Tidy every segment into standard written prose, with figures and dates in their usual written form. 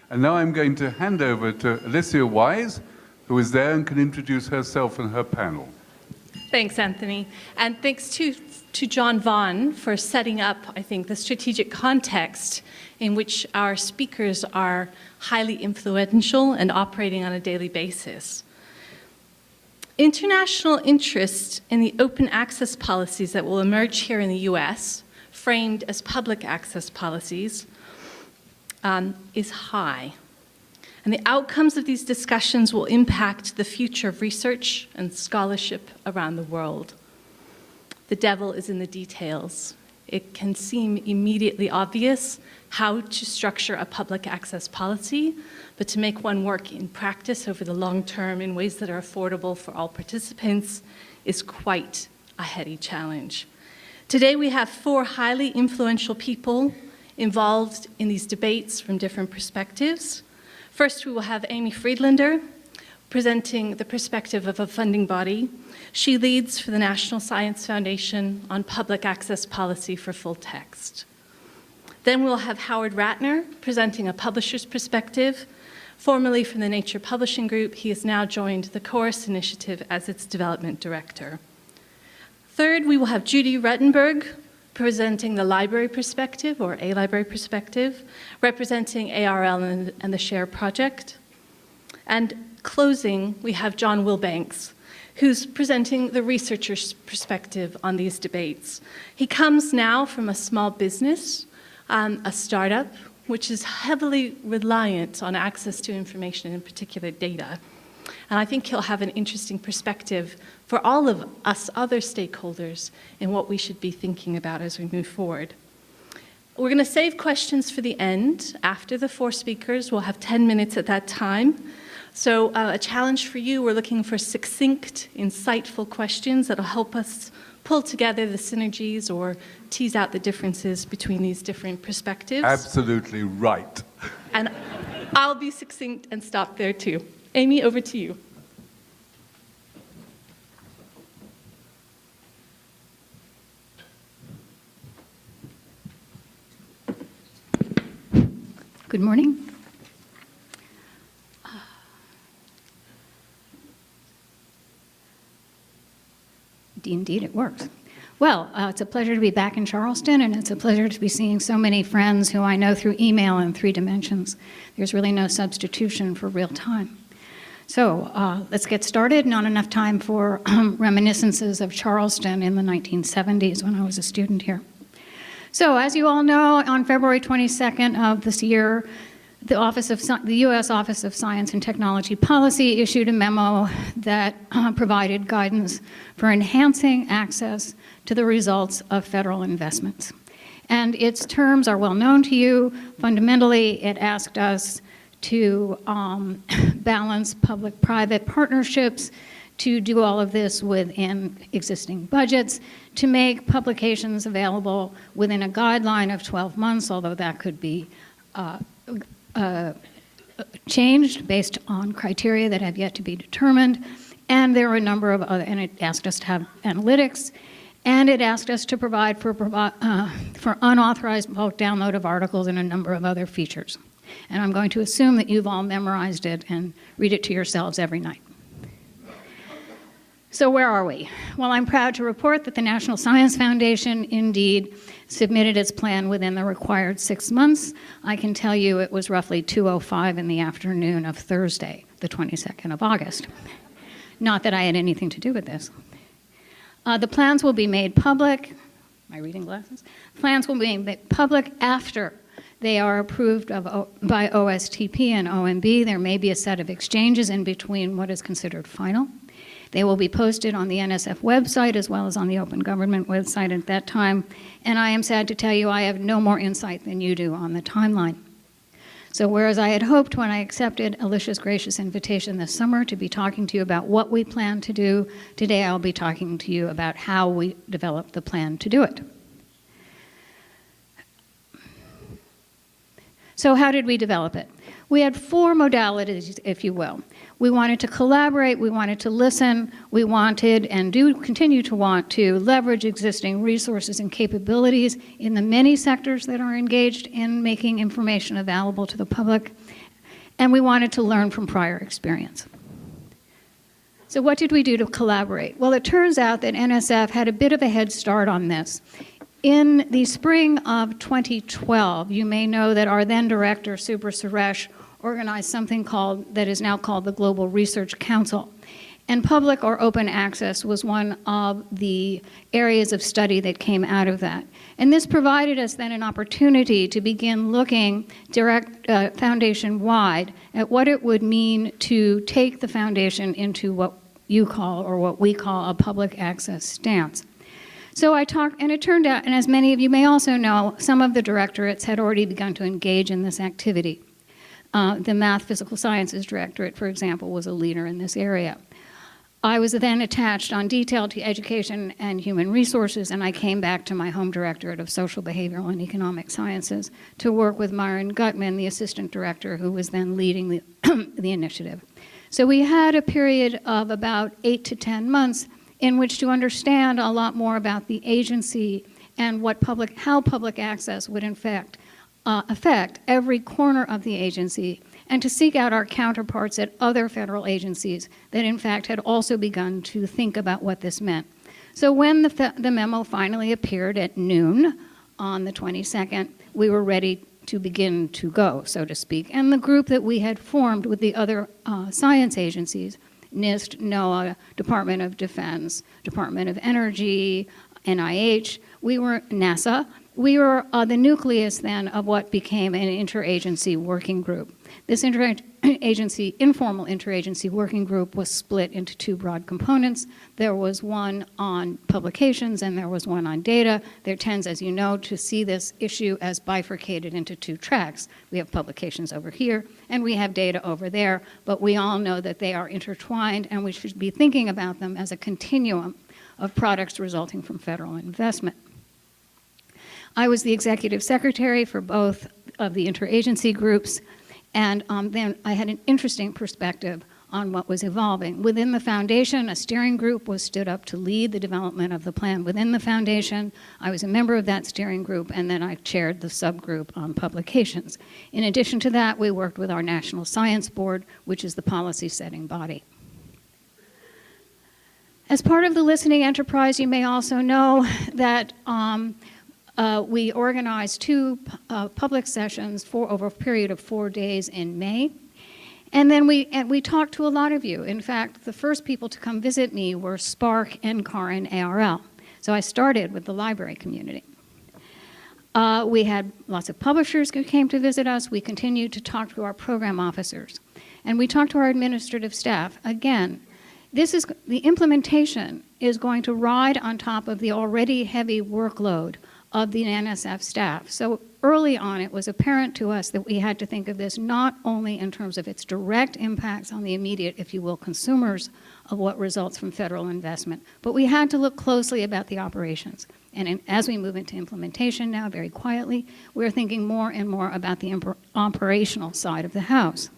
And now I'm going to hand over to Alicia Wise, who is there and can introduce herself and her panel. Thanks, Anthony. And thanks to John Vaughan for setting up, I think, the strategic context in which our speakers are highly influential and operating on a daily basis. International interest in the open access policies that will emerge here in the US, framed as public access policies, is high. And the outcomes of these discussions will impact the future of research and scholarship around the world. The devil is in the details. It can seem immediately obvious how to structure a public access policy, but to make one work in practice over the long term in ways that are affordable for all participants is quite a heady challenge. Today we have 4 highly influential people involved in these debates from different perspectives. First, we will have Amy Friedlander presenting the perspective of a funding body. She leads for the National Science Foundation on public access policy for full text. Then we'll have Howard Ratner presenting a publisher's perspective. Formerly from the Nature Publishing Group, he has now joined the Chorus Initiative as its development director. Third, we will have Judy Ruttenberg presenting the library perspective, or a library perspective, representing ARL and the SHARE project. And closing, we have John Wilbanks, who's presenting the researcher's perspective on these debates. He comes now from a small business, a startup, which is heavily reliant on access to information, in particular data. And I think he'll have an interesting perspective for all of us other stakeholders in what we should be thinking about as we move forward. We're going to save questions for the end. After the 4 speakers, we'll have 10 minutes at that time. So a challenge for you, we're looking for succinct, insightful questions that'll help us pull together the synergies or tease out the differences between these different perspectives. Absolutely right. And I'll be succinct and stop there too. Amy, over to you. Good morning. Indeed, it works. Well, it's a pleasure to be back in Charleston, and it's a pleasure to be seeing so many friends who I know through email in 3 dimensions. There's really no substitution for real time. So let's get started. Not enough time for reminiscences of Charleston in the 1970s when I was a student here. So as you all know, on February 22nd of this year, the U.S. Office of Science and Technology Policy issued a memo that provided guidance for enhancing access to the results of federal investments. And its terms are well known to you. Fundamentally, it asked us to balance public-private partnerships, to do all of this within existing budgets, to make publications available within a guideline of 12 months, although that could be changed based on criteria that have yet to be determined. And there were a number of other, and it asked us to have analytics, and it asked us to provide for unauthorized bulk download of articles and a number of other features. And I'm going to assume that you've all memorized it and read it to yourselves every night. So where are we? Well, I'm proud to report that the National Science Foundation indeed submitted its plan within the required 6 months. I can tell you it was roughly 2:05 in the afternoon of Thursday, the 22nd of August. Not that I had anything to do with this. The plans will be made public. My reading glasses? Plans will be made public after they are approved by OSTP and OMB. There may be a set of exchanges in between what is considered final. They will be posted on the NSF website as well as on the Open Government website at that time. And I am sad to tell you I have no more insight than you do on the timeline. So whereas I had hoped when I accepted Alicia's gracious invitation this summer to be talking to you about what we plan to do, today I'll be talking to you about how we developed the plan to do it. So how did we develop it? We had 4 modalities, if you will. We wanted to collaborate, we wanted to listen, we wanted and do continue to want to leverage existing resources and capabilities in the many sectors that are engaged in making information available to the public. And we wanted to learn from prior experience. So what did we do to collaborate? Well, it turns out that NSF had a bit of a head start on this. In the spring of 2012, you may know that our then director, Subra Suresh, organized something that is now called the Global Research Council. And public or open access was one of the areas of study that came out of that. And this provided us then an opportunity to begin looking foundation-wide at what it would mean to take the foundation into what you call, or what we call, a public access stance. So I talked, and it turned out, and as many of you may also know, some of the directorates had already begun to engage in this activity. The Math Physical Sciences Directorate, for example, was a leader in this area. I was then attached on detail to Education and Human Resources, and I came back to my home directorate of Social, Behavioral, and Economic Sciences to work with Myron Gutman, the assistant director, who was then leading the, the initiative. So we had a period of about 8 to 10 months in which to understand a lot more about the agency and how public access would in fact affect every corner of the agency, and to seek out our counterparts at other federal agencies that in fact had also begun to think about what this meant. So when the memo finally appeared at noon on the 22nd, we were ready to begin to go, so to speak. And the group that we had formed with the other science agencies, NIST, NOAA, Department of Defense, Department of Energy, NIH, NASA, we were the nucleus then of what became an interagency working group. This informal interagency working group was split into two broad components. There was one on publications and there was one on data. There tends, as you know, to see this issue as bifurcated into two tracks. We have publications over here and we have data over there, but we all know that they are intertwined and we should be thinking about them as a continuum of products resulting from federal investment. I was the executive secretary for both of the interagency groups, and then I had an interesting perspective on what was evolving. Within the foundation, a steering group was stood up to lead the development of the plan within the foundation. I was a member of that steering group, and then I chaired the subgroup on publications. In addition to that, we worked with our National Science Board, which is the policy-setting body. As part of the listening enterprise, you may also know that we organized two public sessions over a period of 4 days in May. And then we talked to a lot of you. In fact, the first people to come visit me were Spark, NCAR, and ARL. So I started with the library community. We had lots of publishers who came to visit us. We continued to talk to our program officers. And we talked to our administrative staff. Again, the implementation is going to ride on top of the already heavy workload of the NSF staff. So early on, it was apparent to us that we had to think of this not only in terms of its direct impacts on the immediate, if you will, consumers of what results from federal investment, but we had to look closely about the operations. And as we move into implementation now, very quietly, we're thinking more and more about the operational side of the house.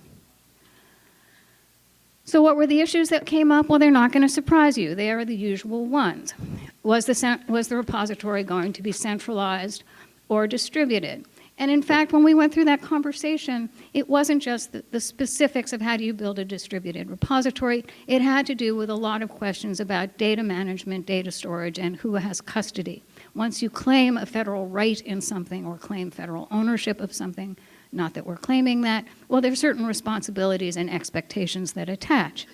So what were the issues that came up? Well, they're not going to surprise you. They are the usual ones. Was the repository going to be centralized or distributed? And in fact, when we went through that conversation, it wasn't just the specifics of how do you build a distributed repository. It had to do with a lot of questions about data management, data storage, and who has custody. Once you claim a federal right in something or claim federal ownership of something, not that we're claiming that, well, there are certain responsibilities and expectations that attach.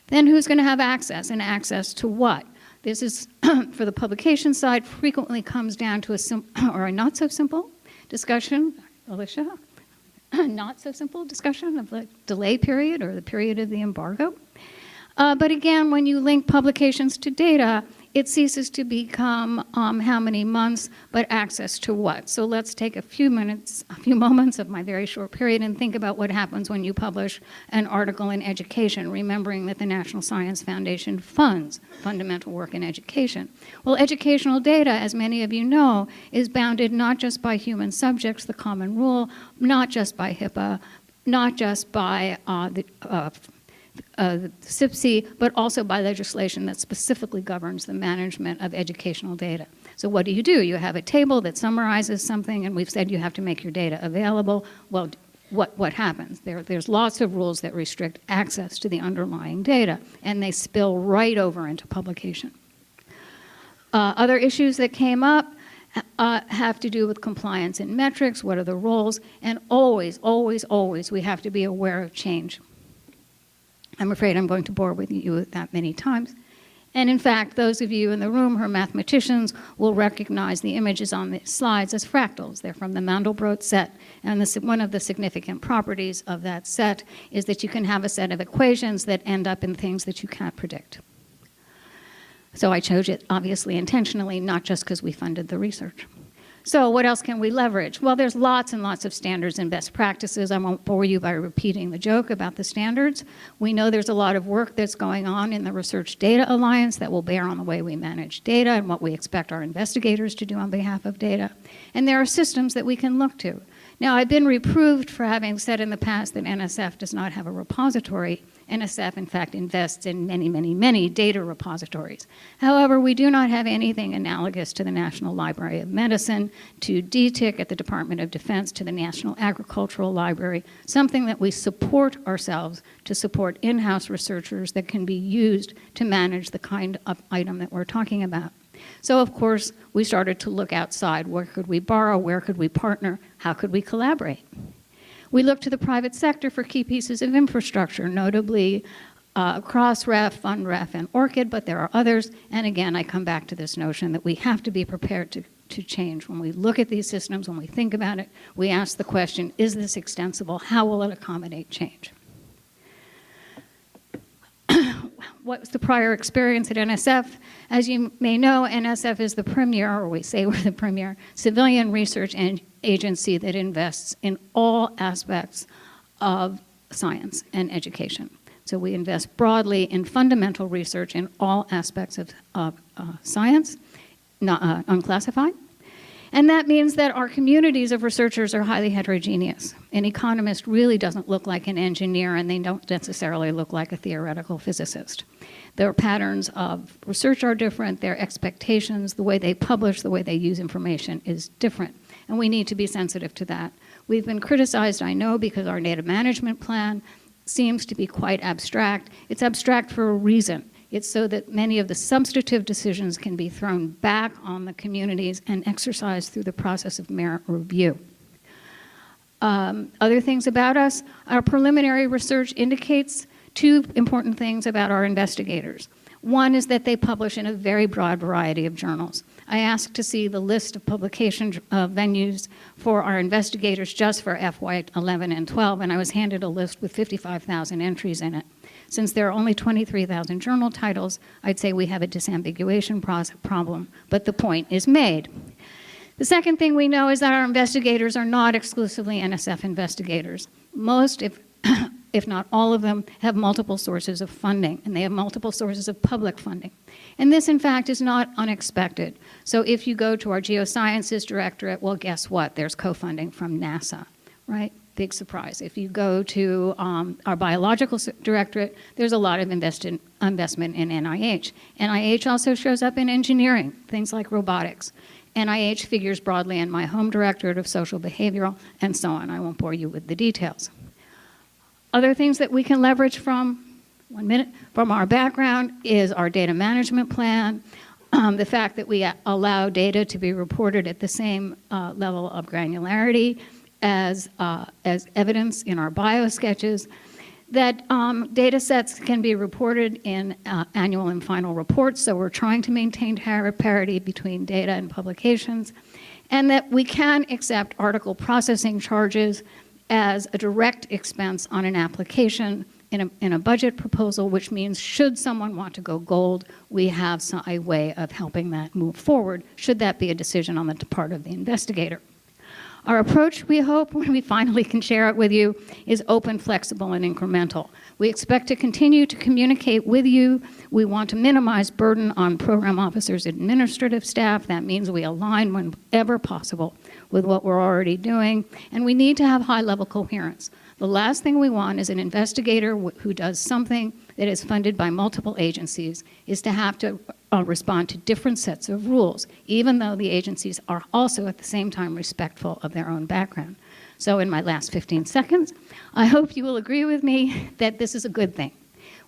Then who's going to have access, and access to what? This is, for the publication side, frequently comes down to a not so simple discussion, Alicia, not so simple discussion of the delay period or the period of the embargo. But again, when you link publications to data, it ceases to become how many months, but access to what. So let's take a few moments of my very short period and think about what happens when you publish an article in education, remembering that the National Science Foundation funds fundamental work in education. Well, educational data, as many of you know, is bounded not just by human subjects, the common rule, not just by HIPAA, not just by the CIPSE, but also by legislation that specifically governs the management of educational data. So what do? You have a table that summarizes something, and we've said you have to make your data available. Well, what happens. There's lots of rules that restrict access to the underlying data, and they spill right over into publication. Other issues that came up have to do with compliance and metrics, what are the roles, and always, always, always we have to be aware of change. I'm afraid I'm going to bore with you that many times. And in fact, those of you in the room who are mathematicians will recognize the images on the slides as fractals. They're from the Mandelbrot set. And one of the significant properties of that set is that you can have a set of equations that end up in things that you can't predict. So I chose it, obviously, intentionally, not just because we funded the research. So what else can we leverage? Well, there's lots and lots of standards and best practices. I won't bore you by repeating the joke about the standards. We know there's a lot of work that's going on in the Research Data Alliance that will bear on the way we manage data and what we expect our investigators to do on behalf of data. And there are systems that we can look to. Now, I've been reproved for having said in the past that NSF does not have a repository. NSF, in fact, invests in many, many, many data repositories. However, we do not have anything analogous to the National Library of Medicine, to DTIC at the Department of Defense, to the National Agricultural Library, something that we support ourselves to support in-house researchers that can be used to manage the kind of item that we're talking about. So, of course, we started to look outside. Where could we borrow? Where could we partner? How could we collaborate? We looked to the private sector for key pieces of infrastructure, notably Crossref, FundRef, and ORCID, but there are others. And again, I come back to this notion that we have to be prepared to change. When we look at these systems, when we think about it, we ask the question, is this extensible? How will it accommodate change? What was the prior experience at NSF? As you may know, NSF is the premier, or we say we're the premier, civilian research agency that invests in all aspects of science and education. So we invest broadly in fundamental research in all aspects of science, not unclassified. And that means that our communities of researchers are highly heterogeneous. An economist really doesn't look like an engineer, and they don't necessarily look like a theoretical physicist. Their patterns of research are different, their expectations, the way they publish, the way they use information is different, and we need to be sensitive to that. We've been criticized, I know, because our data management plan seems to be quite abstract. It's abstract for a reason. It's so that many of the substantive decisions can be thrown back on the communities and exercised through the process of merit review. Other things about us, our preliminary research indicates two important things about our investigators. One is that they publish in a very broad variety of journals. I asked to see the list of publication venues for our investigators just for FY 11 and 12, and I was handed a list with 55,000 entries in it. Since there are only 23,000 journal titles, I'd say we have a disambiguation problem, but the point is made. The second thing we know is that our investigators are not exclusively NSF investigators. Most, if not all of them, have multiple sources of funding, and they have multiple sources of public funding. And this, in fact, is not unexpected. So if you go to our Geosciences Directorate, well, guess what? There's co-funding from NASA, right? Big surprise. If you go to our Biological Directorate, there's a lot of investment in NIH. NIH also shows up in engineering, things like robotics. NIH figures broadly in my home directorate of social behavioral, and so on. I won't bore you with the details. Other things that we can leverage from our background is our data management plan, the fact that we allow data to be reported at the same level of granularity as evidence in our biosketches, that data sets can be reported in annual and final reports, so we're trying to maintain parity between data and publications, and that we can accept article processing charges as a direct expense on an application in a budget proposal, which means should someone want to go gold, we have a way of helping that move forward, should that be a decision on the part of the investigator. Our approach, we hope, when we finally can share it with you, is open, flexible, and incremental. We expect to continue to communicate with you. We want to minimize burden on program officers, administrative staff. That means we align whenever possible with what we're already doing. And we need to have high-level coherence. The last thing we want is an investigator who does something that is funded by multiple agencies is to have to respond to different sets of rules, even though the agencies are also at the same time respectful of their own background. So in my last 15 seconds, I hope you will agree with me that this is a good thing.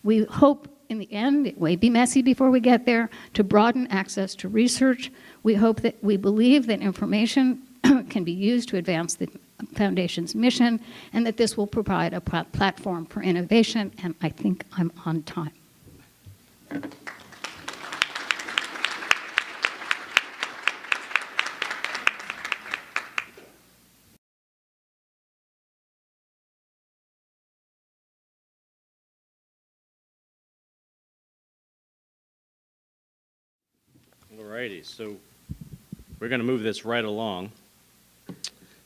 We hope in the end, it may be messy before we get there, to broaden access to research. We believe that information can be used to advance the Foundation's mission, and that this will provide a platform for innovation, and I think I'm on time. Alrighty, so we're going to move this right along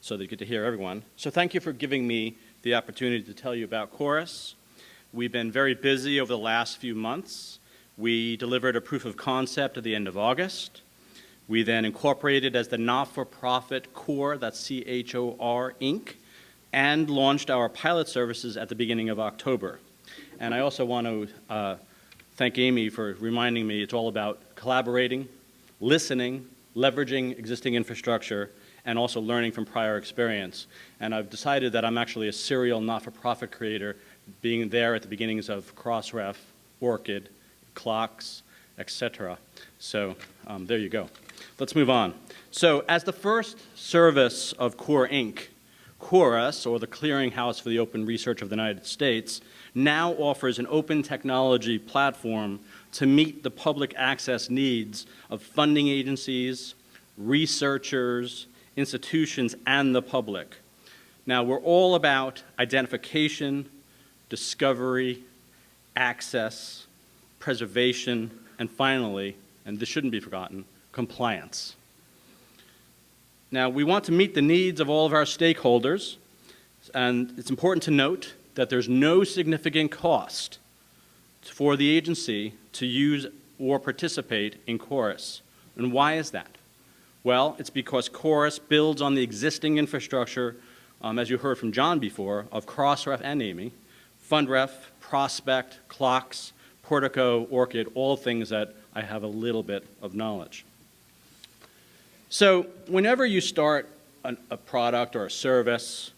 so that you get to hear everyone. So thank you for giving me the opportunity to tell you about Chorus. We've been very busy over the last few months. We delivered a proof of concept at the end of August. We then incorporated as the not-for-profit CHOR, that's C-H-O-R, Inc., and launched our pilot services at the beginning of October. And I also want to thank Amy for reminding me it's all about collaborating, listening, leveraging existing infrastructure, and also learning from prior experience. And I've decided that I'm actually a serial not-for-profit creator, being there at the beginnings of Crossref, ORCID, Clocks, etc. So there you go. Let's move on. So as the first service of CHOR Inc., Chorus, or the Clearinghouse for the Open Research of the United States, now offers an open technology platform to meet the public access needs of funding agencies, researchers, institutions, and the public. Now, we're all about identification, discovery, access, preservation, and finally, and this shouldn't be forgotten, compliance. Now, we want to meet the needs of all of our stakeholders, and it's important to note that there's no significant cost for the agency to use or participate in Chorus. And why is that? Well, it's because Chorus builds on the existing infrastructure, as you heard from John before, of Crossref and Amy, FundRef, Prospect, Clocks, Portico, ORCID, all things that I have a little bit of knowledge. So whenever you start a product or a service,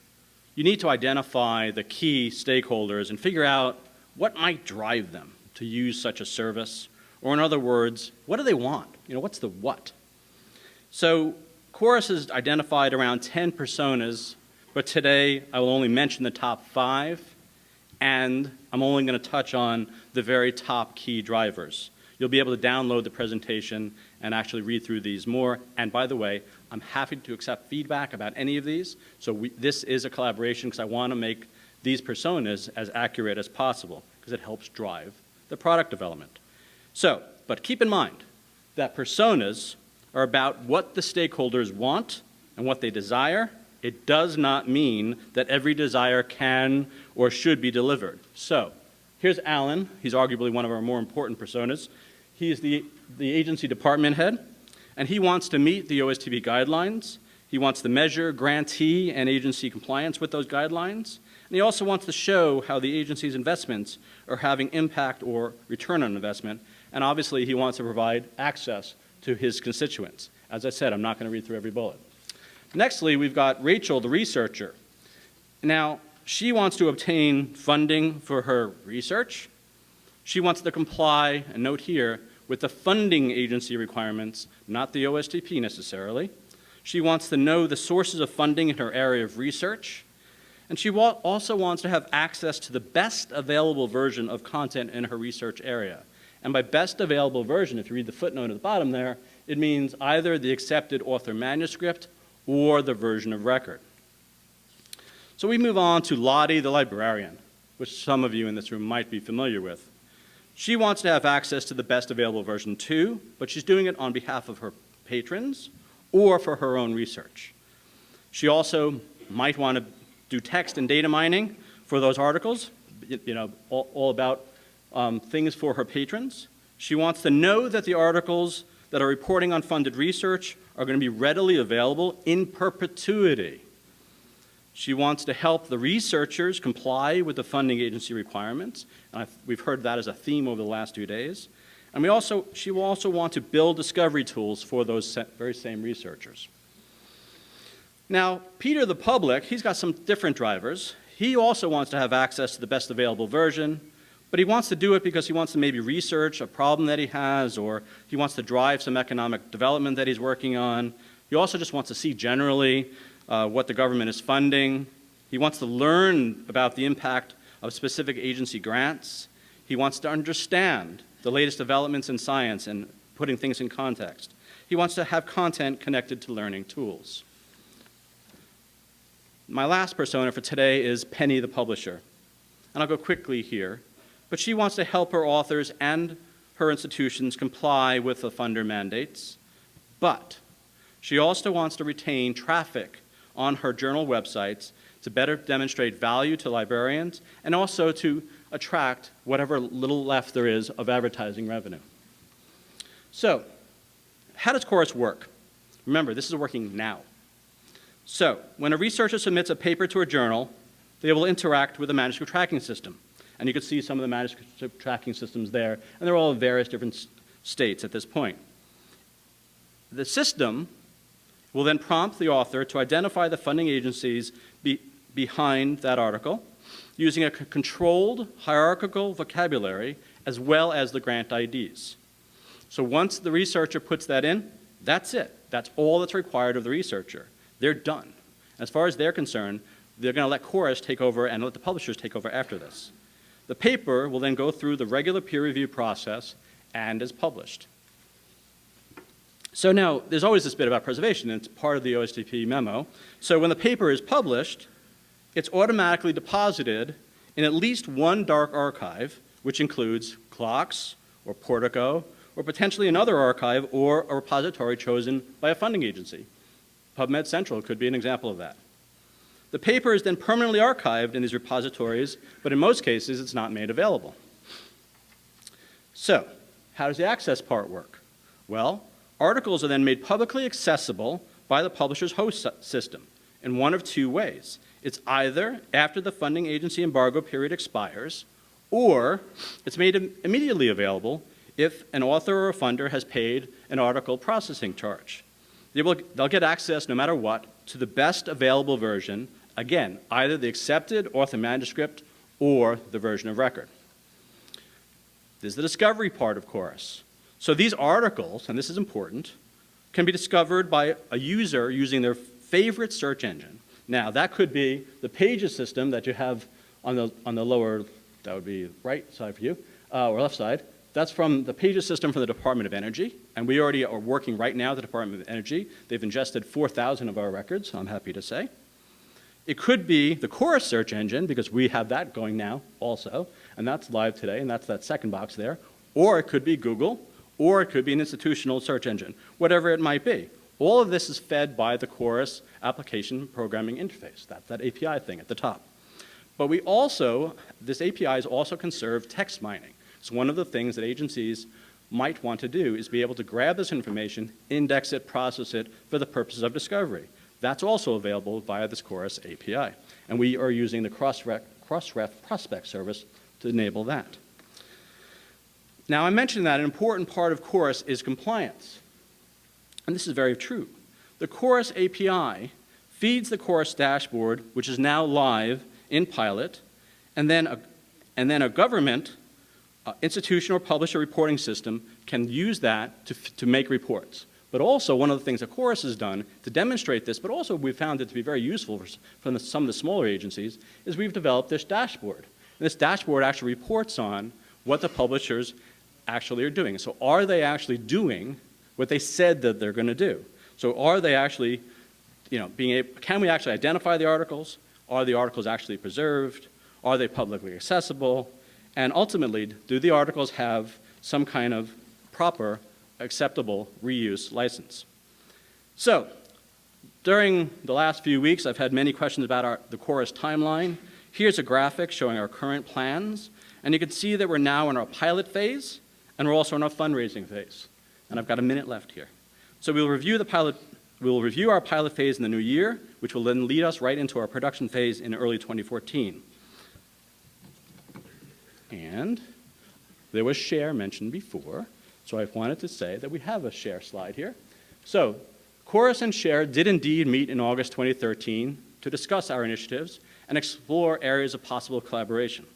you need to identify the key stakeholders and figure out what might drive them to use such a service, or in other words, what do they want? You know, what's the what? So Chorus has identified around 10 personas, but today I will only mention the top 5, and I'm only going to touch on the very top key drivers. You'll be able to download the presentation and actually read through these more. And by the way, I'm happy to accept feedback about any of these. So this is a collaboration because I want to make these personas as accurate as possible because it helps drive the product development. So, but keep in mind that personas are about what the stakeholders want and what they desire. It does not mean that every desire can or should be delivered. So, here's Alan. He's arguably one of our more important personas. He is the agency department head, and he wants to meet the OSTP guidelines. He wants to measure grantee and agency compliance with those guidelines. And he also wants to show how the agency's investments are having impact or return on investment. And obviously, he wants to provide access to his constituents. As I said, I'm not going to read through every bullet. Nextly, we've got Rachel, the researcher. Now, she wants to obtain funding for her research. She wants to comply, and note here, with the funding agency requirements, not the OSTP necessarily. She wants to know the sources of funding in her area of research. And she also wants to have access to the best available version of content in her research area. And by best available version, if you read the footnote at the bottom there, it means either the accepted author manuscript or the version of record. So we move on to Lottie, the librarian, which some of you in this room might be familiar with. She wants to have access to the best available version too, but she's doing it on behalf of her patrons or for her own research. She also might want to do text and data mining for those articles, you know, all about things for her patrons. She wants to know that the articles that are reporting on funded research are going to be readily available in perpetuity. She wants to help the researchers comply with the funding agency requirements. And we've heard that as a theme over the last 2 days. And she will also want to build discovery tools for those very same researchers. Now, Peter the public, he's got some different drivers. He also wants to have access to the best available version, but he wants to do it because he wants to maybe research a problem that he has, or he wants to drive some economic development that he's working on. He also just wants to see generally what the government is funding. He wants to learn about the impact of specific agency grants. He wants to understand the latest developments in science and putting things in context. He wants to have content connected to learning tools. My last persona for today is Penny the publisher. And I'll go quickly here. But she wants to help her authors and her institutions comply with the funder mandates. But she also wants to retain traffic on her journal websites to better demonstrate value to librarians and also to attract whatever little left there is of advertising revenue. So, how does Chorus work? Remember, this is working now. So, when a researcher submits a paper to a journal, they will interact with a manuscript tracking system. And you can see some of the manuscript tracking systems there, and they're all in various different states at this point. The system will then prompt the author to identify the funding agencies behind that article using a controlled hierarchical vocabulary as well as the grant IDs. So once the researcher puts that in, that's it. That's all that's required of the researcher. They're done. As far as they're concerned, they're going to let Chorus take over and let the publishers take over after this. The paper will then go through the regular peer review process and is published. So now, there's always this bit about preservation, and it's part of the OSTP memo. So when the paper is published, it's automatically deposited in at least one dark archive, which includes CLOCKSS or Portico, or potentially another archive or a repository chosen by a funding agency. PubMed Central could be an example of that. The paper is then permanently archived in these repositories, but in most cases, it's not made available. So, how does the access part work? Well, articles are then made publicly accessible by the publisher's host system in one of two ways. It's either after the funding agency embargo period expires, or it's made immediately available if an author or a funder has paid an article processing charge. They'll get access, no matter what, to the best available version, again, either the accepted author manuscript or the version of record. This is the discovery part of Chorus. So these articles, and this is important, can be discovered by a user using their favorite search engine. Now, that could be the Pages system that you have on the lower, that would be right side for you, or left side. That's from the Pages system from the Department of Energy, and we already are working right now at the Department of Energy. They've ingested 4,000 of our records, I'm happy to say. It could be the Chorus search engine, because we have that going now also, and that's live today, and that's that second box there. Or it could be Google, or it could be an institutional search engine, whatever it might be. All of this is fed by the Chorus application programming interface. That's that API thing at the top. But we also, this API also can serve text mining. So one of the things that agencies might want to do is be able to grab this information, index it, process it for the purposes of discovery. That's also available via this Chorus API. And we are using the Crossref Prospect service to enable that. Now, I mentioned that an important part of Chorus is compliance. And this is very true. The Chorus API feeds the Chorus dashboard, which is now live in pilot, and then a government institution or publisher reporting system can use that to make reports. But also, one of the things that Chorus has done to demonstrate this, but also we found it to be very useful for some of the smaller agencies, is we've developed this dashboard. And this dashboard actually reports on what the publishers actually are doing. So are they actually doing what they said that they're going to do? So are they actually, can we actually identify the articles? Are the articles actually preserved? Are they publicly accessible? And ultimately, do the articles have some kind of proper, acceptable reuse license? So, during the last few weeks, I've had many questions about the Chorus timeline. Here's a graphic showing our current plans. And you can see that we're now in our pilot phase, and we're also in our fundraising phase. And I've got a minute left here. So we'll review our pilot phase in the new year, which will then lead us right into our production phase in early 2014. And there was share mentioned before, so I wanted to say that we have a share slide here. So Chorus and Share did indeed meet in August 2013 to discuss our initiatives and explore areas of possible collaboration.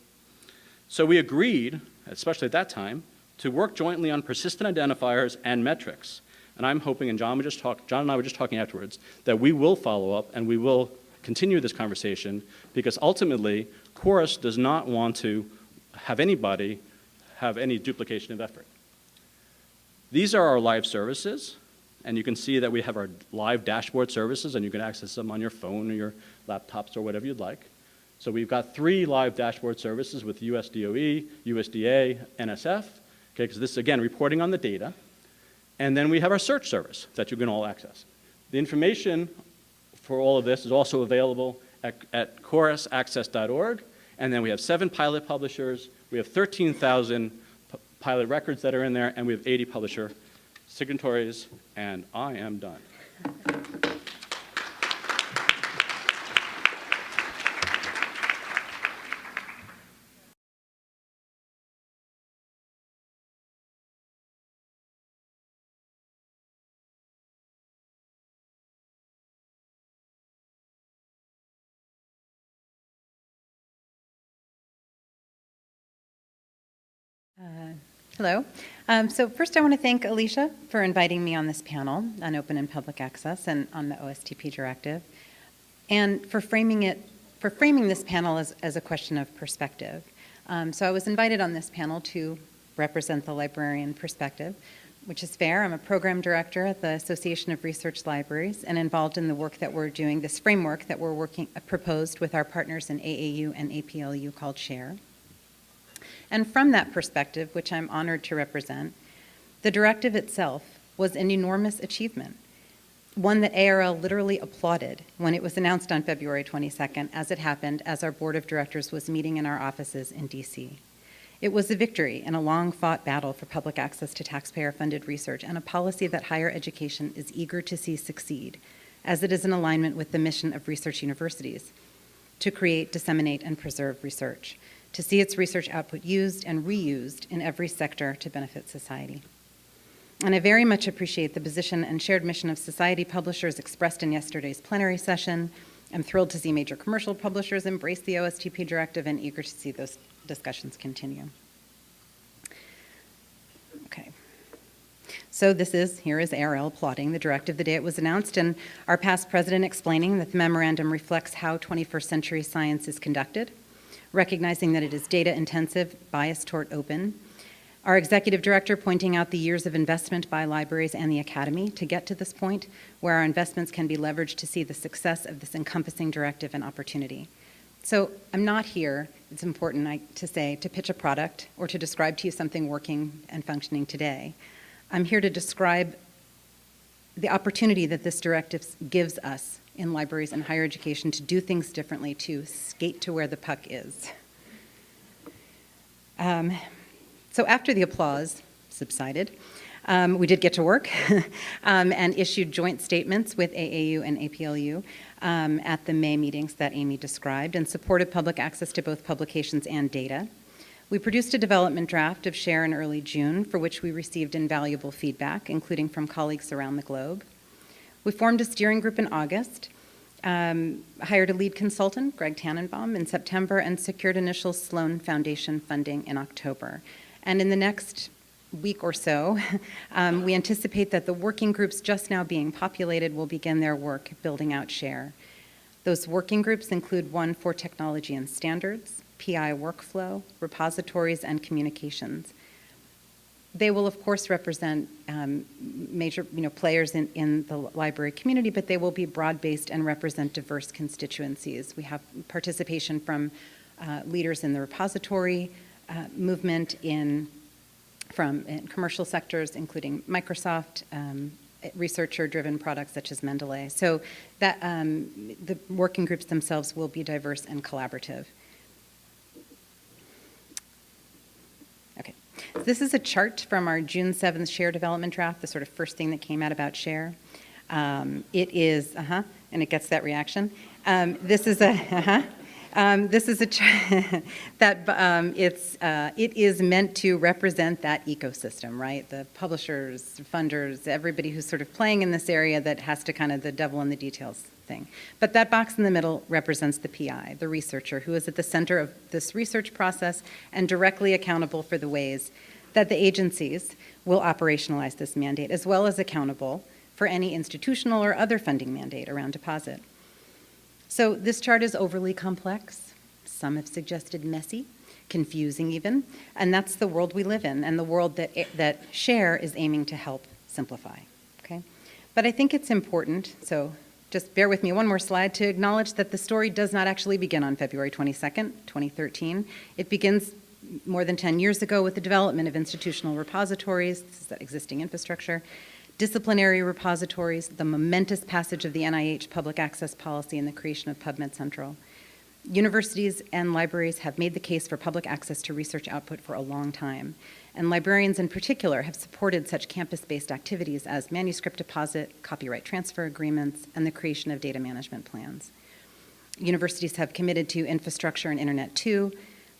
So we agreed, especially at that time, to work jointly on persistent identifiers and metrics. And I'm hoping, and John and I were just talking afterwards, that we will follow up and we will continue this conversation, because ultimately, Chorus does not want to have anybody have any duplication of effort. These are our live services, and you can see that we have our live dashboard services, and you can access them on your phone or your laptops or whatever you'd like. So we've got 3 live dashboard services with USDOE, USDA, NSF, okay, because this is, again, reporting on the data. And then we have our search service that you can all access. The information for all of this is also available at chorusaccess.org. And then we have 7 pilot publishers. We have 13,000 pilot records that are in there, and we have 80 publisher signatories, and I am done. Hello. So first I want to thank Alicia for inviting me on this panel on open and public access and on the OSTP directive, and for framing this panel as a question of perspective. So I was invited on this panel to represent the librarian perspective, which is fair. I'm a program director at the Association of Research Libraries and involved in the work that we're doing, this framework that we're proposed with our partners in AAU and APLU called SHARE. And from that perspective, which I'm honored to represent, the directive itself was an enormous achievement, one that ARL literally applauded when it was announced on February 22nd, as it happened as our board of directors was meeting in our offices in DC. It was a victory in a long-fought battle for public access to taxpayer-funded research and a policy that higher education is eager to see succeed, as it is in alignment with the mission of research universities to create, disseminate, and preserve research, to see its research output used and reused in every sector to benefit society. And I very much appreciate the position and shared mission of society publishers expressed in yesterday's plenary session. I'm thrilled to see major commercial publishers embrace the OSTP directive and eager to see those discussions continue. Okay. So here is ARL applauding the directive the day it was announced, and our past president explaining that the memorandum reflects how 21st century science is conducted, recognizing that it is data-intensive, biased toward open. Our executive director pointing out the years of investment by libraries and the academy to get to this point where our investments can be leveraged to see the success of this encompassing directive and opportunity. So I'm not here, it's important to say, to pitch a product or to describe to you something working and functioning today. I'm here to describe the opportunity that this directive gives us in libraries and higher education to do things differently, to skate to where the puck is. So after the applause subsided, we did get to work and issued joint statements with AAU and APLU at the May meetings that Amy described, and supported public access to both publications and data. We produced a development draft of SHARE in early June, for which we received invaluable feedback, including from colleagues around the globe. We formed a steering group in August, hired a lead consultant, Greg Tannenbaum, in September, and secured initial Sloan Foundation funding in October. And in the next week or so, we anticipate that the working groups just now being populated will begin their work building out SHARE. Those working groups include one for technology and standards, PI workflow, repositories, and communications. They will, of course, represent major players in the library community, but they will be broad-based and represent diverse constituencies. We have participation from leaders in the repository movement in commercial sectors, including Microsoft, researcher-driven products such as Mendeley. So that the working groups themselves will be diverse and collaborative. Okay, so this is a chart from our June 7th SHARE development draft, the sort of first thing that came out about SHARE. It is, and it gets that reaction. This is This is a it is meant to represent that ecosystem, right? The publishers, funders, everybody who's sort of playing in this area that has to kind of the devil in the details thing. But that box in the middle represents the PI, the researcher, who is at the center of this research process and directly accountable for the ways that the agencies will operationalize this mandate, as well as accountable for any institutional or other funding mandate around deposit. So this chart is overly complex. Some have suggested messy, confusing even, and that's the world we live in and the world that SHARE is aiming to help simplify, okay? But I think it's important, so just bear with me one more slide, to acknowledge that the story does not actually begin on February 22nd, 2013. It begins more than 10 years ago with the development of institutional repositories, this is that existing infrastructure, disciplinary repositories, the momentous passage of the NIH public access policy, and the creation of PubMed Central. Universities and libraries have made the case for public access to research output for a long time, and librarians in particular have supported such campus-based activities as manuscript deposit, copyright transfer agreements, and the creation of data management plans. Universities have committed to infrastructure and internet too,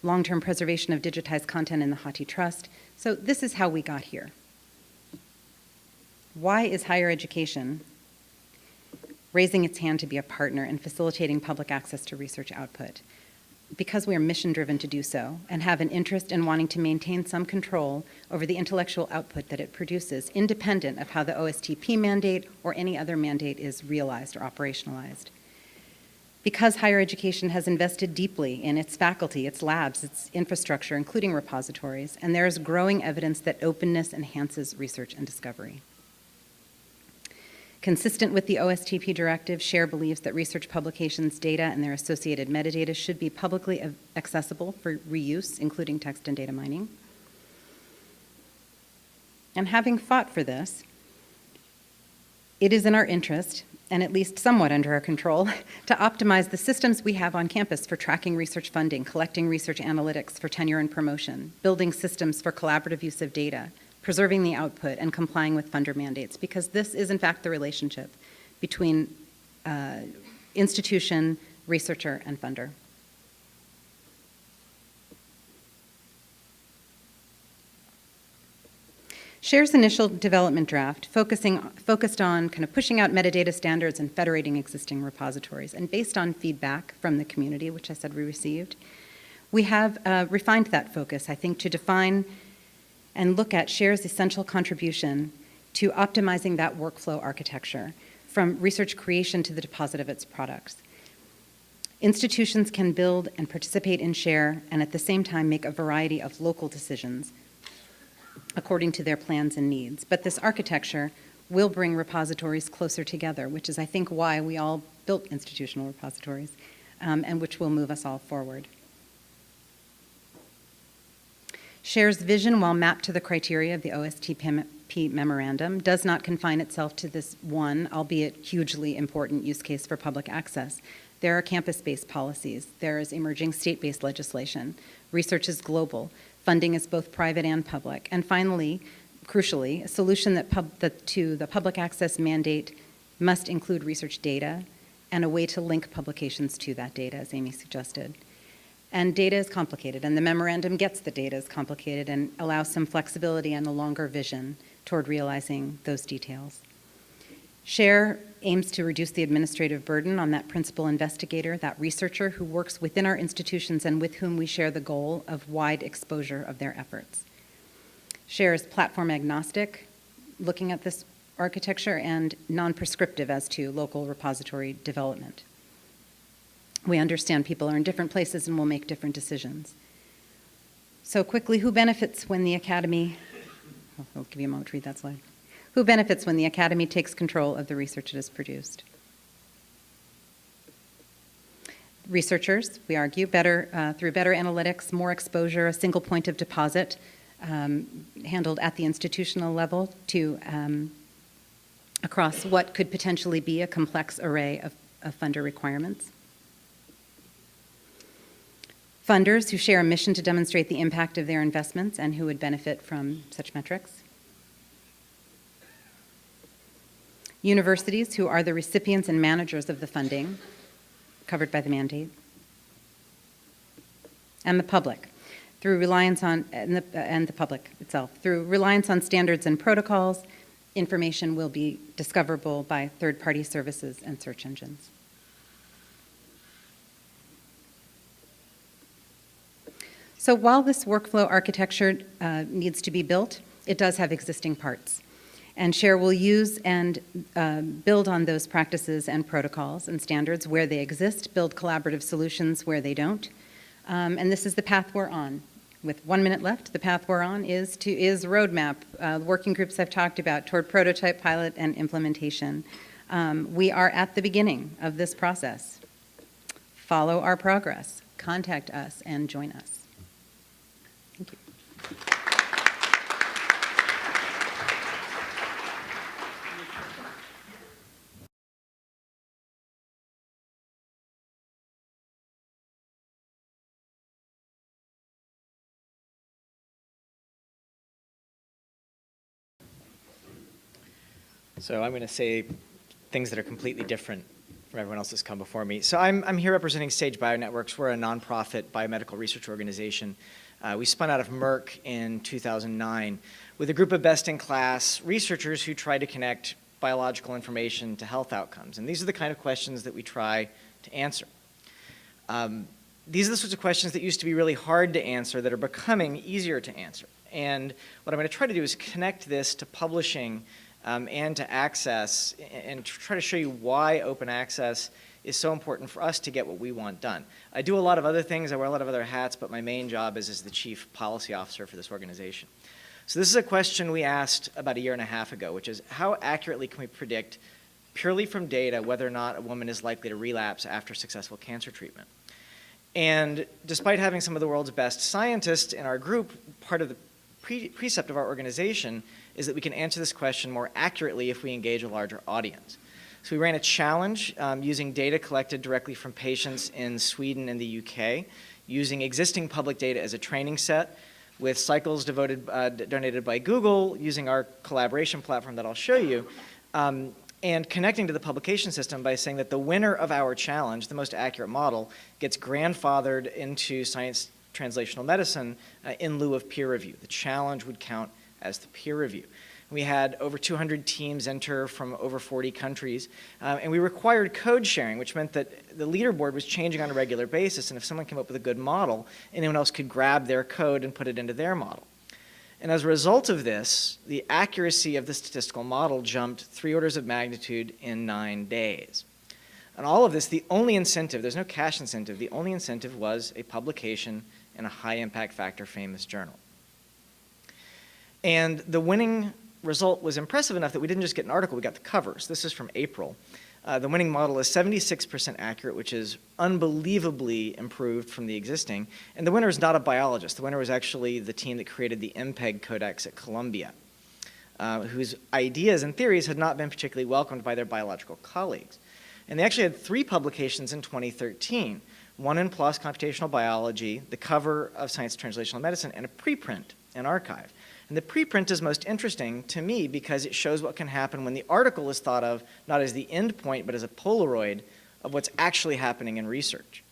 long-term preservation of digitized content in the HathiTrust. So this is how we got here. Why is higher education raising its hand to be a partner in facilitating public access to research output? Because we are mission-driven to do so and have an interest in wanting to maintain some control over the intellectual output that it produces, independent of how the OSTP mandate or any other mandate is realized or operationalized. Because higher education has invested deeply in its faculty, its labs, its infrastructure, including repositories, and there is growing evidence that openness enhances research and discovery. Consistent with the OSTP directive, SHARE believes that research publications' data and their associated metadata should be publicly accessible for reuse, including text and data mining. And having fought for this, it is in our interest, and at least somewhat under our control, to optimize the systems we have on campus for tracking research funding, collecting research analytics for tenure and promotion, building systems for collaborative use of data, preserving the output, and complying with funder mandates, because this is in fact the relationship between institution, researcher, and funder. SHARE's initial development draft focused on kind of pushing out metadata standards and federating existing repositories. And based on feedback from the community, which I said we received, we have refined that focus, I think, to define and look at SHARE's essential contribution to optimizing that workflow architecture from research creation to the deposit of its products. Institutions can build and participate in SHARE and at the same time make a variety of local decisions according to their plans and needs. But this architecture will bring repositories closer together, which is, I think, why we all built institutional repositories, and which will move us all forward. SHARE's vision, while mapped to the criteria of the OSTP memorandum, does not confine itself to this one, albeit hugely important use case for public access. There are campus-based policies. There is emerging state-based legislation. Research is global. Funding is both private and public. And finally, crucially, a solution to the public access mandate must include research data and a way to link publications to that data, as Amy suggested. And data is complicated, and the memorandum gets the data is complicated and allows some flexibility and a longer vision toward realizing those details. SHARE aims to reduce the administrative burden on that principal investigator, that researcher who works within our institutions and with whom we share the goal of wide exposure of their efforts. SHARE is platform agnostic, looking at this architecture, and non-prescriptive as to local repository development. We understand people are in different places and will make different decisions. So quickly, who benefits when the Academy, I'll give you a moment to read that slide. Who benefits when the Academy takes control of the research it has produced? Researchers, we argue, through better analytics, more exposure, a single point of deposit handled at the institutional level to across what could potentially be a complex array of funder requirements. Funders who share a mission to demonstrate the impact of their investments and who would benefit from such metrics. Universities who are the recipients and managers of the funding covered by the mandate. and the public through reliance on, and the public itself. Through reliance on standards and protocols, information will be discoverable by third-party services and search engines. So while this workflow architecture needs to be built, it does have existing parts. And SHARE will use and build on those practices and protocols and standards where they exist, build collaborative solutions where they don't. And this is the path we're on. With 1 minute left, the path we're on is roadmap, working groups I've talked about toward prototype, pilot, and implementation. We are at the beginning of this process. Follow our progress, contact us, and join us. Thank you. So I'm going to say things that are completely different from everyone else that's come before me. So I'm here representing Sage BioNetworks. We're a nonprofit biomedical research organization. We spun out of Merck in 2009 with a group of best-in-class researchers who try to connect biological information to health outcomes. And these are the kind of questions that we try to answer. These are the sorts of questions that used to be really hard to answer that are becoming easier to answer. And what I'm going to try to do is connect this to publishing and to access, and try to show you why open access is so important for us to get what we want done. I do a lot of other things, I wear a lot of other hats, but my main job is as the Chief Policy Officer for this organization. So this is a question we asked about 1.5 years ago, which is how accurately can we predict, purely from data, whether or not a woman is likely to relapse after successful cancer treatment? And despite having some of the world's best scientists in our group, part of the precept of our organization is that we can answer this question more accurately if we engage a larger audience. So we ran a challenge using data collected directly from patients in Sweden and the UK, using existing public data as a training set, with cycles donated by Google, using our collaboration platform that I'll show you, and connecting to the publication system by saying that the winner of our challenge, the most accurate model, gets grandfathered into Science Translational Medicine in lieu of peer review. The challenge would count as the peer review. We had over 200 teams enter from over 40 countries, and we required code sharing, which meant that the leaderboard was changing on a regular basis, and if someone came up with a good model, anyone else could grab their code and put it into their model. And as a result of this, the accuracy of the statistical model jumped 3 orders of magnitude in 9 days. And all of this, the only incentive, there's no cash incentive, the only incentive was a publication in a high impact factor famous journal. And the winning result was impressive enough that we didn't just get an article, we got the covers. This is from April. The winning model is 76% accurate, which is unbelievably improved from the existing. And the winner is not a biologist. The winner was actually the team that created the MPEG codex at Columbia, whose ideas and theories had not been particularly welcomed by their biological colleagues. And they actually had 3 publications in 2013, one in PLOS Computational Biology, the cover of Science Translational Medicine, and a preprint in Archive. And the preprint is most interesting to me because it shows what can happen when the article is thought of not as the end point, but as a Polaroid of what's actually happening in research.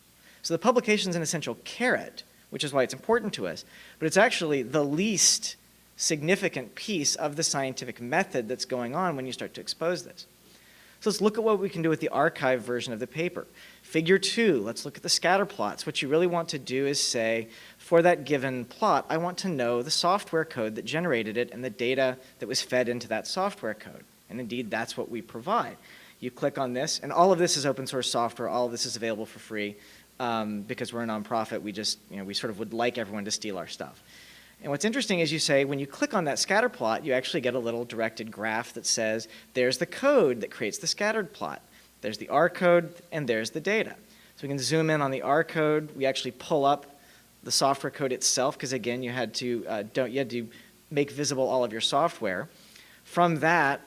So the publication is an essential carrot, which is why it's important to us, but it's actually the least significant piece of the scientific method that's going on when you start to expose this. So let's look at what we can do with the archive version of the paper. Figure 2, let's look at the scatter plots. What you really want to do is say, for that given plot, I want to know the software code that generated it and the data that was fed into that software code. And indeed, that's what we provide. You click on this, and all of this is open source software. All of this is available for free because we're a nonprofit. We sort of would like everyone to steal our stuff. And what's interesting is you say, when you click on that scatter plot, you actually get a little directed graph that says, there's the code that creates the scattered plot. There's the R code, and there's the data. So we can zoom in on the R code. We actually pull up the software code itself, because again, you had to make visible all of your software. From that,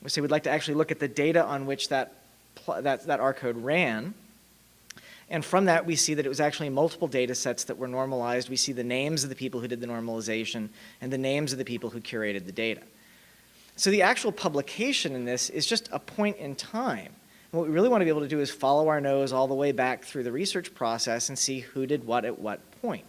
we say we'd like to actually look at the data on which that R code ran. And from that, we see that it was actually multiple data sets that were normalized. We see the names of the people who did the normalization and the names of the people who curated the data. So the actual publication in this is just a point in time. What we really want to be able to do is follow our nose all the way back through the research process and see who did what at what point.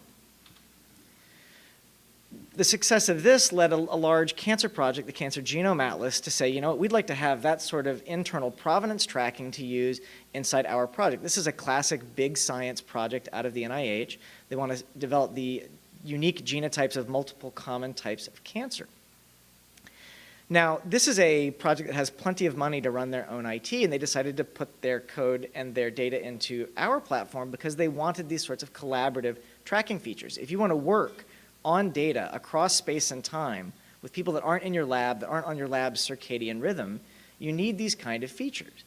The success of this led a large cancer project, the Cancer Genome Atlas, to say, you know what, we'd like to have that sort of internal provenance tracking to use inside our project. This is a classic big science project out of the NIH. They want to develop the unique genotypes of multiple common types of cancer. Now, this is a project that has plenty of money to run their own IT, and they decided to put their code and their data into our platform because they wanted these sorts of collaborative tracking features. If you want to work on data across space and time with people that aren't in your lab, that aren't on your lab's circadian rhythm, you need these kind of features.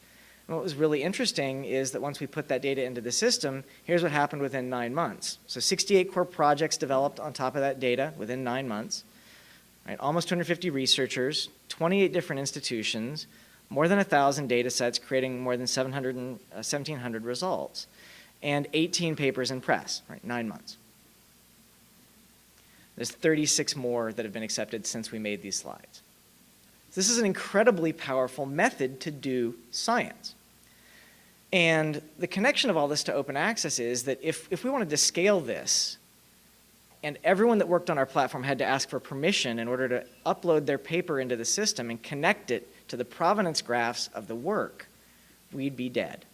And what was really interesting is that once we put that data into the system, here's what happened within 9 months. So 68 core projects developed on top of that data within 9 months. Right, almost 250 researchers, 28 different institutions, more than 1,000 data sets, creating more than 1,700 results, and 18 papers in press, right, 9 months. There's 36 more that have been accepted since we made these slides. This is an incredibly powerful method to do science. And the connection of all this to open access is that if we wanted to scale this, and everyone that worked on our platform had to ask for permission in order to upload their paper into the system and connect it to the provenance graphs of the work, we'd be dead.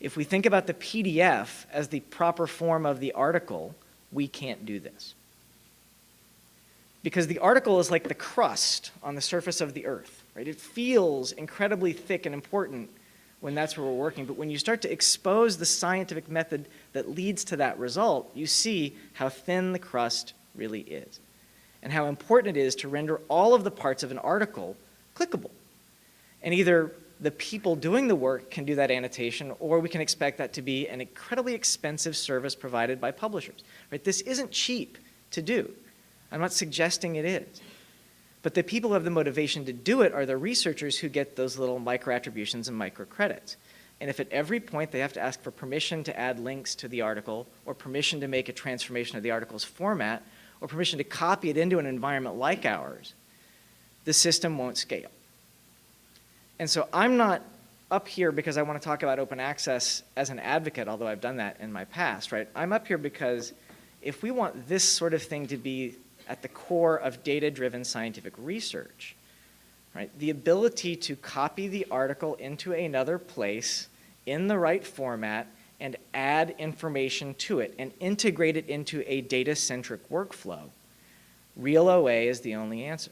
If we think about the PDF as the proper form of the article, we can't do this. Because the article is like the crust on the surface of the earth, right? It feels incredibly thick and important when that's where we're working, but when you start to expose the scientific method that leads to that result, you see how thin the crust really is, and how important it is to render all of the parts of an article clickable. And either the people doing the work can do that annotation, or we can expect that to be an incredibly expensive service provided by publishers. Right? This isn't cheap to do. I'm not suggesting it is. But the people who have the motivation to do it are the researchers who get those little micro-attributions and micro-credits. And if at every point they have to ask for permission to add links to the article, or permission to make a transformation of the article's format, or permission to copy it into an environment like ours, the system won't scale. And so I'm not up here because I want to talk about open access as an advocate, although I've done that in my past, right? I'm up here because if we want this sort of thing to be at the core of data-driven scientific research, right? The ability to copy the article into another place in the right format and add information to it and integrate it into a data-centric workflow, real OA is the only answer.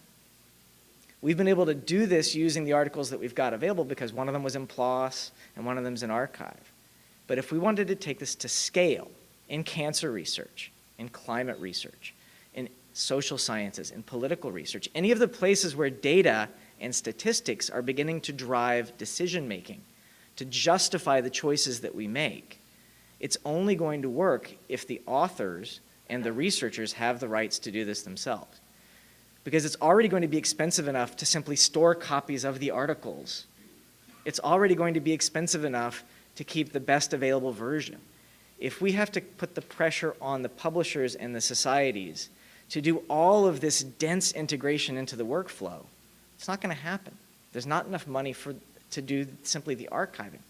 We've been able to do this using the articles that we've got available because one of them was in PLOS and one of them's in arXiv. But if we wanted to take this to scale in cancer research, in climate research, in social sciences, in political research, any of the places where data and statistics are beginning to drive decision-making, to justify the choices that we make, it's only going to work if the authors and the researchers have the rights to do this themselves. Because it's already going to be expensive enough to simply store copies of the articles. It's already going to be expensive enough to keep the best available version. If we have to put the pressure on the publishers and the societies to do all of this dense integration into the workflow, it's not going to happen. There's not enough money to do simply the archiving.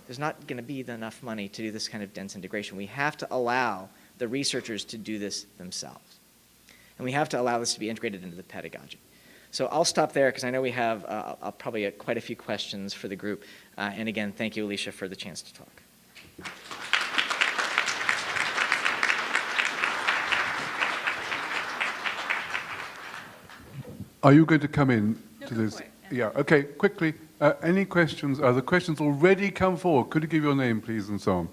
There's not going to be enough money to do this kind of dense integration. We have to allow the researchers to do this themselves. And we have to allow this to be integrated into the pedagogy. So I'll stop there because I know we have probably quite a few questions for the group. And again, thank you, Alicia, for the chance to talk. Are you going to come in to this? Yeah, okay, quickly. Any questions? Are the questions already come forward? Could you give your name, please, and so on?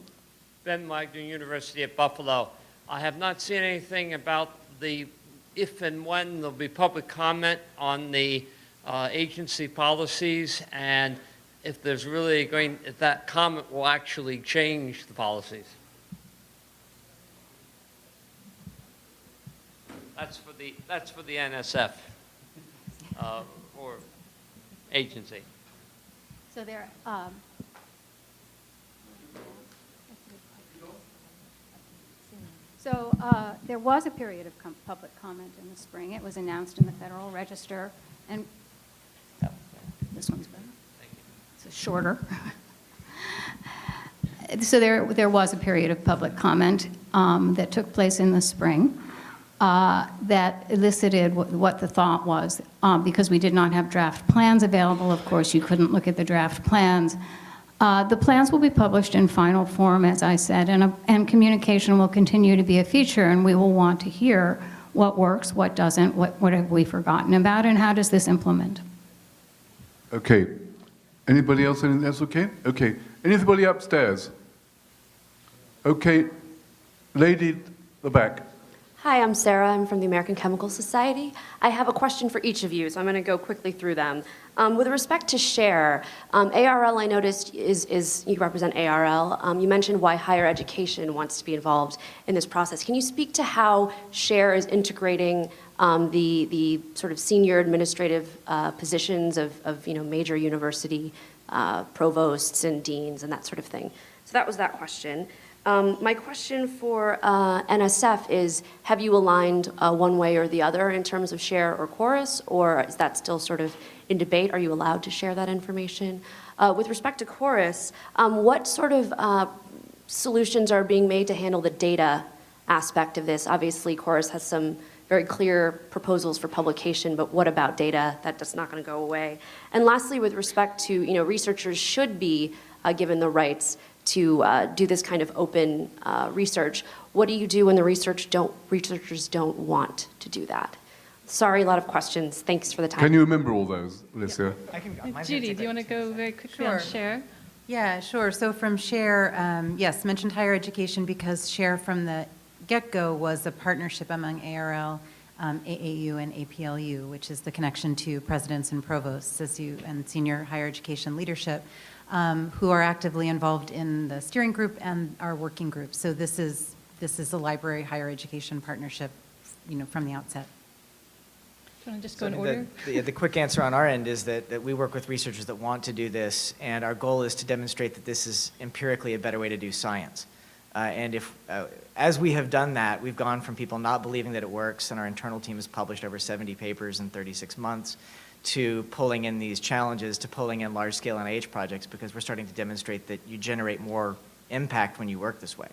Ben Wagner, University of Buffalo. I have not seen anything about the if and when there'll be public comment on the agency policies, and if there's really if that comment will actually change the policies. That's for the NSF or agency. So there, there was a period of public comment in the spring. It was announced in the Federal Register, and this one's better. Thank you. shorter. So there was a period of public comment that took place in the spring that elicited what the thought was. Because we did not have draft plans available, of course, you couldn't look at the draft plans. The plans will be published in final form, as I said, and communication will continue to be a feature, and we will want to hear what works, what doesn't, what have we forgotten about, and how does this implement. Okay. Anybody else? Anything else okay? Okay. Anybody upstairs? Okay. Lady at the back. Hi, I'm Sarah. I'm from the American Chemical Society. I have a question for each of you, so I'm going to go quickly through them. With respect to SHARE, ARL, I noticed, is you represent ARL. You mentioned why higher education wants to be involved in this process. Can you speak to how SHARE is integrating the sort of senior administrative positions of major university provosts and deans and that sort of thing? So that was that question. My question for NSF is, have you aligned one way or the other in terms of SHARE or Chorus, or is that still sort of in debate? Are you allowed to share that information? With respect to Chorus, what sort of solutions are being made to handle the data aspect of this? Obviously, Chorus has some very clear proposals for publication, but what about data? That's not going to go away. And lastly, with respect to, researchers should be given the rights to do this kind of open research. What do you do when the researchers don't want to do that? Sorry, a lot of questions. Thanks for the time. Can you remember all those, Alicia? I can go. Mine's Judy, gonna do you want to take go very quickly on Sure. SHARE? Yeah, sure. So from SHARE, yes, mentioned higher education because SHARE from the get-go was a partnership among ARL, AAU, and APLU, which is the connection to presidents and provosts and senior higher education leadership, who are actively involved in the steering group and our working group. So this is a library higher education partnership, from the outset. Do you want to just So go in I order? think the quick answer on our end is that we work with researchers that want to do this, and our goal is to demonstrate that this is empirically a better way to do science. And as we have done that, we've gone from people not believing that it works, and our internal team has published over 70 papers in 36 months, to pulling in these challenges, to pulling in large-scale NIH projects, because we're starting to demonstrate that you generate more impact when you work this way.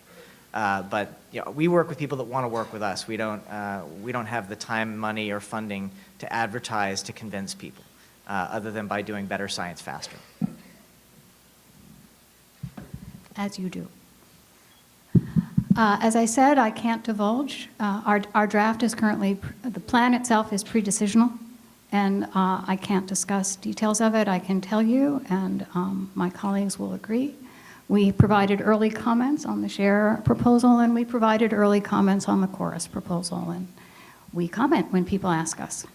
But we work with people that want to work with us. We don't have the time, money, or funding to advertise to convince people, other than by doing better science faster. As you do. As I said, I can't divulge. Our draft is currently, the plan itself is pre-decisional, and I can't discuss details of it. I can tell you, and my colleagues will agree. We provided early comments on the SHARE proposal, and we provided early comments on the Chorus proposal, and we comment when people ask us.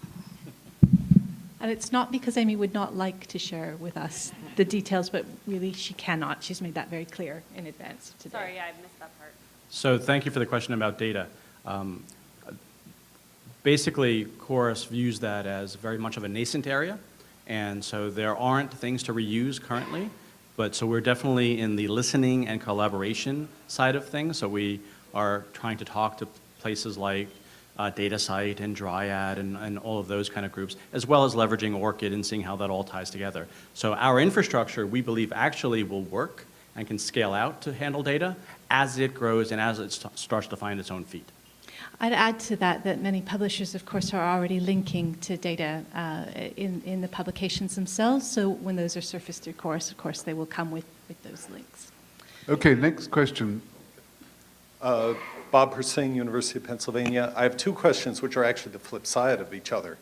And it's not because Amy would not like to share with us the details, but really she cannot. She's made that very clear in advance of today. Sorry, I missed that part. So thank you for the question about data. Basically, Chorus views that as very much of a nascent area, and so there aren't things to reuse currently, but so we're definitely in the listening and collaboration side of things, so we are trying to talk to places like DataCite and Dryad and all of those kind of groups, as well as leveraging ORCID and seeing how that all ties together. So our infrastructure, we believe, actually will work and can scale out to handle data as it grows and as it starts to find its own feet. I'd add to that many publishers, of course, are already linking to data in the publications themselves. So when those are surfaced through Chorus, of course, they will come with those links. Okay, next question. Bob Persing, University of Pennsylvania. I have two questions which are actually the flip side of each other.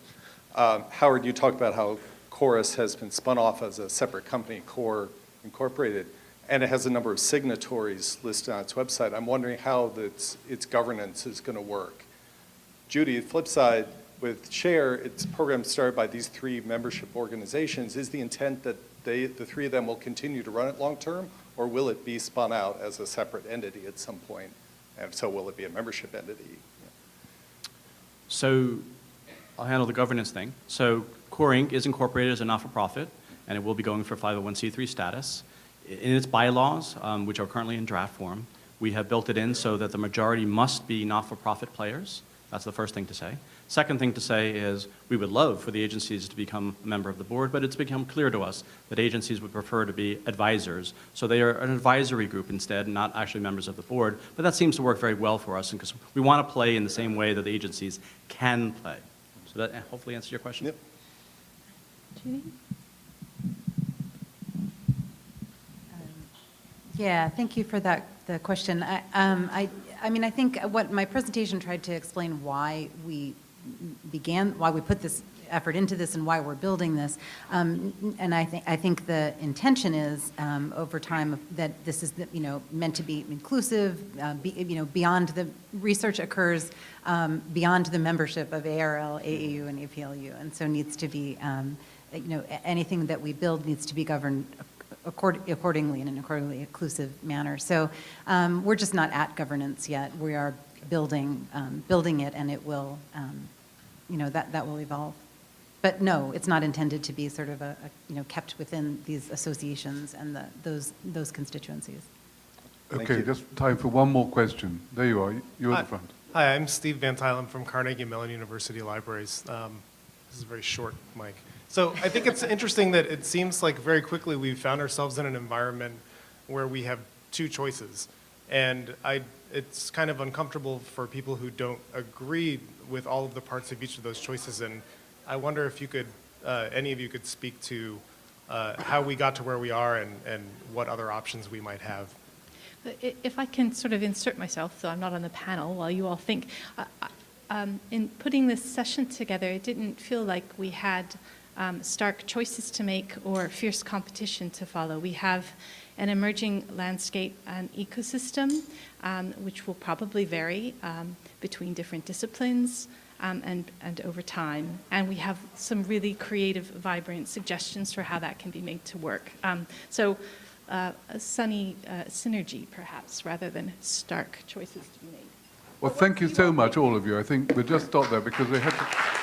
Howard, you talked about how Chorus has been spun off as a separate company, Core Incorporated, and it has a number of signatories listed on its website. I'm wondering how its governance is going to work. Judy, the flip side, with SHARE, it's a program started by these three membership organizations. Is the intent that the three of them will continue to run it long term, or will it be spun out as a separate entity at some point? And if so, will it be a membership entity? So I'll handle the governance thing. So Core Inc. is incorporated as a not-for-profit, and it will be going for 501c3 status. In its bylaws, which are currently in draft form, we have built it in so that the majority must be not-for-profit players. That's the first thing to say. Second thing to say is we would love for the agencies to become a member of the board, but it's become clear to us that agencies would prefer to be advisors. So they are an advisory group instead, not actually members of the board. But that seems to work very well for us because we want to play in the same way that the agencies can play. So that hopefully answers your question. Yep. Judy? Yeah, thank you for the question. I mean, I think what my presentation tried to explain why we put this effort into this and why we're building this. And I think the intention is over time that this is meant to be inclusive. Beyond the research occurs beyond the membership of ARL, AAU, and APLU, and so needs to be anything that we build needs to be governed accordingly in an accordingly inclusive manner. So we're just not at governance yet. We are building it, and it will, that will evolve. But no, it's not intended to be sort of kept within these associations and those constituencies. Thank Okay, you. just time for one more question. There you are. You're at the front. Hi, I'm Steve Van Tylem from Carnegie Mellon University Libraries. This is a very short mic. So I think it's interesting that it seems like very quickly we've found ourselves in an environment where we have two choices. And it's kind of uncomfortable for people who don't agree with all of the parts of each of those choices. And I wonder if you could, any of you could speak to how we got to where we are and what other options we might have. If I can sort of insert myself, so I'm not on the panel while you all think, in putting this session together, it didn't feel like we had stark choices to make or fierce competition to follow. We have an emerging landscape and ecosystem, which will probably vary between different disciplines and over time. And we have some really creative, vibrant suggestions for how that can be made to work. So a sunny synergy, perhaps, rather than stark choices to be made. Well, thank you so much, all of you. I think we'll just stop there because we had to...